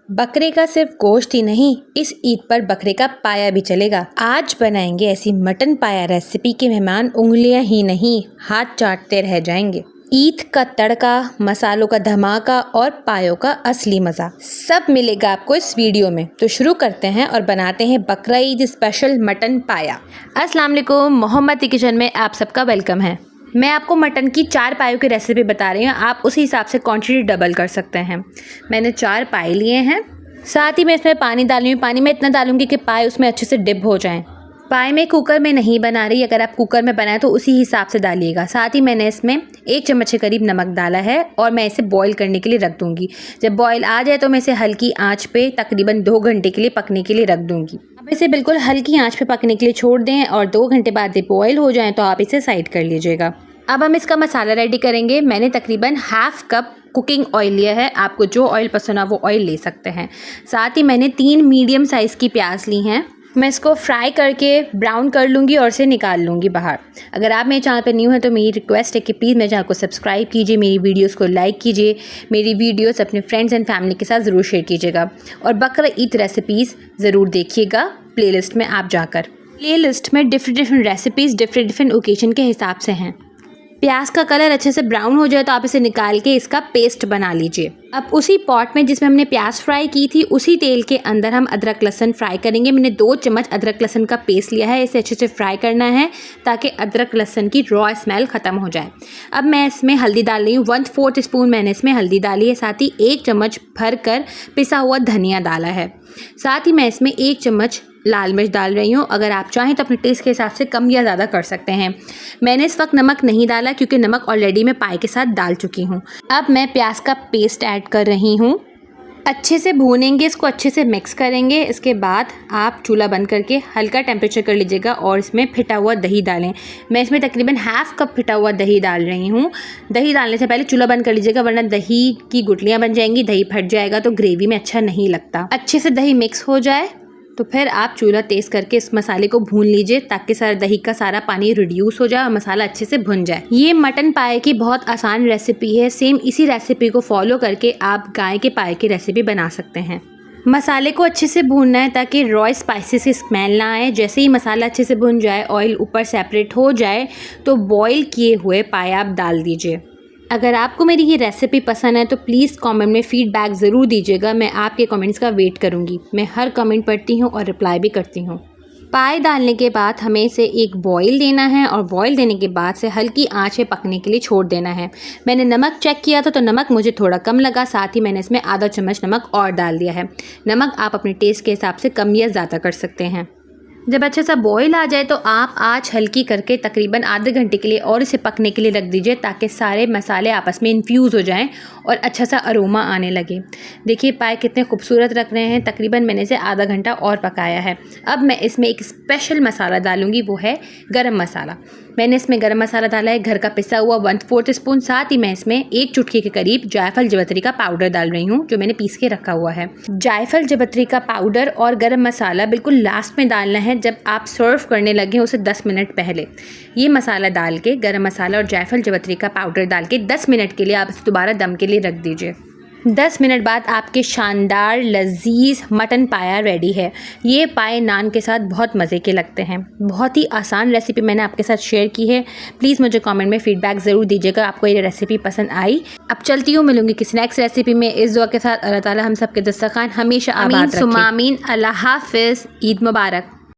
बकरे का सिर्फ गोश्त ही नहीं, इस ईद पर बकरे का पाया भी चलेगा। आज बनाएंगे ऐसी मटन पाया रेसिपी के मेहमान उंगलियां ही नहीं हाथ चाटते रह जाएंगे। ईद का तड़का, मसालों का धमाका और पायों का असली मज़ा सब मिलेगा आपको इस वीडियो में। तो शुरू करते हैं और बनाते हैं बकरा ईद स्पेशल मटन पाया। अस्सलाम वालेकुम, मोहम्मद की किचन में आप सबका वेलकम है। मैं आपको मटन की 4 पायों की रेसिपी बता रही हूँ। आप उसी हिसाब से क्वांटिटी डबल कर सकते हैं। मैंने 4 पाए लिए हैं। साथ ही मैं इसमें पानी डाल रही हूँ। पानी में इतना डालूंगी कि पाए उसमें अच्छे से डिप हो जाएं। पाए मैं कुकर में नहीं बना रही, अगर आप कुकर में बनाएं तो उसी हिसाब से डालिएगा। साथ ही मैंने इसमें 1 चम्मच के करीब नमक डाला है और मैं इसे बॉईल करने के लिए रख दूँगी। जब बॉईल आ जाए तो मैं इसे हल्की आँच पे तकरीबन 2 घंटे के लिए पकने के लिए रख दूँगी। अब इसे बिल्कुल हल्की आँच पे पकने के लिए छोड़ दें और 2 घंटे बाद ये बॉईल हो जाए तो आप इसे साइड कर लीजिएगा। अब हम इसका मसाला रेडी करेंगे। मैंने तकरीबन ½ कप कुकिंग ऑयल लिया है। आपको जो ऑयल पसंद है वो ऑयल ले सकते हैं। साथ ही मैंने 3 मीडियम साइज़ की प्याज ली हैं। मैं इसको फ्राई करके ब्राउन कर लूँगी और इसे निकाल लूँगी बाहर। अगर आप मेरे चैनल पर न्यू हैं तो मेरी रिक्वेस्ट है कि प्लीज़ मेरे चैनल को सब्सक्राइब कीजिए, मेरी वीडियोस को लाइक कीजिए, मेरी वीडियोस अपने फ्रेंड्स एंड फैमिली के साथ ज़रूर शेयर कीजिएगा और बकरा ईद रेसिपीज़ ज़रूर देखिएगा प्लेलिस्ट में आप जाकर। प्लेलिस्ट में डिफरेंट रेसिपीज़ डिफरेंट ओकेजन के हिसाब से हैं। प्याज का कलर अच्छे से ब्राउन हो जाए तो आप इसे निकाल के इसका पेस्ट बना लीजिए। अब उसी पॉट में जिसमें हमने प्याज फ्राई की थी उसी तेल के अंदर हम अदरक लहसुन फ्राई करेंगे। मैंने 2 चम्मच अदरक लहसुन का पेस्ट लिया है। इसे अच्छे से फ्राई करना है ताकि अदरक लहसुन की रॉ स्मेल ख़त्म हो जाए। अब मैं इसमें हल्दी डाल रही हूँ। 1/4 टीस्पून मैंने इसमें हल्दी डाली है। साथ ही 1 चम्मच भर कर पिसा हुआ धनिया डाला है। साथ ही मैं इसमें 1 चम्मच लाल मिर्च डाल रही हूँ। अगर आप चाहें तो अपने टेस्ट के हिसाब से कम या ज़्यादा कर सकते हैं। मैंने इस वक्त नमक नहीं डाला क्योंकि नमक ऑलरेडी मैं पाए के साथ डाल चुकी हूँ। अब मैं प्याज का पेस्ट ऐड कर रही हूँ। अच्छे से भूनेंगे, इसको अच्छे से मिक्स करेंगे। इसके बाद आप चूल्हा बंद करके हल्का टेम्परेचर कर लीजिएगा और इसमें फिटा हुआ दही डालें। मैं इसमें तकरीबन ½ कप फिटा हुआ दही डाल रही हूँ। दही डालने से पहले चूल्हा बंद कर लीजिएगा वरना दही की गुठलियाँ बन जाएंगी, दही फट जाएगा तो ग्रेवी में अच्छा नहीं लगता। अच्छे से दही मिक्स हो जाए तो फिर आप चूल्हा तेज़ करके इस मसाले को भून लीजिए ताकि सारा दही का सारा पानी रिड्यूस हो जाए और मसाला अच्छे से भुन जाए। ये मटन पाए की बहुत आसान रेसिपी है। सेम इसी रेसिपी को फॉलो करके आप गाय के पाए की रेसिपी बना सकते हैं। मसाले को अच्छे से भूनना है ताकि रॉ स्पाइसेस की स्मेल ना आए। जैसे ही मसाला अच्छे से भुन जाए, ऑयल ऊपर सेपरेट हो जाए तो बॉईल किए हुए पाए आप डाल दीजिए। अगर आपको मेरी ये रेसिपी पसंद है तो प्लीज़ कमेंट में फ़ीडबैक ज़रूर दीजिएगा। मैं आपके कमेंट्स का वेट करूँगी। मैं हर कमेंट पढ़ती हूँ और रिप्लाई भी करती हूँ। पाए डालने के बाद हमें इसे एक बॉईल देना है और बॉईल देने के बाद से हल्की आंच पे पकने के लिए छोड़ देना है। मैंने नमक चेक किया था तो नमक मुझे थोड़ा कम लगा। साथ ही मैंने इसमें ½ चम्मच नमक और डाल दिया है। नमक आप अपने टेस्ट के हिसाब से कम या ज़्यादा कर सकते हैं। जब अच्छा सा बॉईल आ जाए तो आप आँच हल्की करके तकरीबन आधे घंटे के लिए और इसे पकने के लिए रख दीजिए ताकि सारे मसाले आपस में इन्फ्यूज़ हो जाएं और अच्छा सा अरोमा आने लगे। देखिए पाए कितने खूबसूरत रख रहे हैं। तकरीबन मैंने इसे आधा घंटा और पकाया है। अब मैं इसमें एक स्पेशल मसाला डालूँगी, वो है गरम मसाला। मैंने इसमें गरम मसाला डाला है घर का पिसा हुआ 1/4 टीस्पून। साथ ही मैं इसमें 1 चुटकी के करीब जायफल जवित्री का पाउडर डाल रही हूँ जो मैंने पीस के रखा हुआ है। जायफल जवित्री का पाउडर और गरम मसाला बिल्कुल लास्ट में डालना है, जब आप सर्व करने लगे उसे 10 मिनट पहले। ये मसाला डाल के, गरम मसाला और जायफल जवित्री का पाउडर डाल के 10 मिनट के लिए आप इसे दोबारा दम के लिए रख दीजिए। 10 मिनट बाद आपके शानदार लजीज मटन पाया रेडी है। ये पाए नान के साथ बहुत मज़े के लगते हैं। बहुत ही आसान रेसिपी मैंने आपके साथ शेयर की है। प्लीज़ मुझे कमेंट में फ़ीडबैक ज़रूर दीजिएगा आपको ये रेसिपी पसंद आई। अब चलती हूँ, मिलूंगी किसी नेक्स्ट रेसिपी में। इस दुआ के साथ अल्लाह ताला हम सब के दस्तरखान हमेशा आबाद रखे। आमीन सुम्मा आमीन। अल्लाह हाफ़िज़। ईद मुबारक।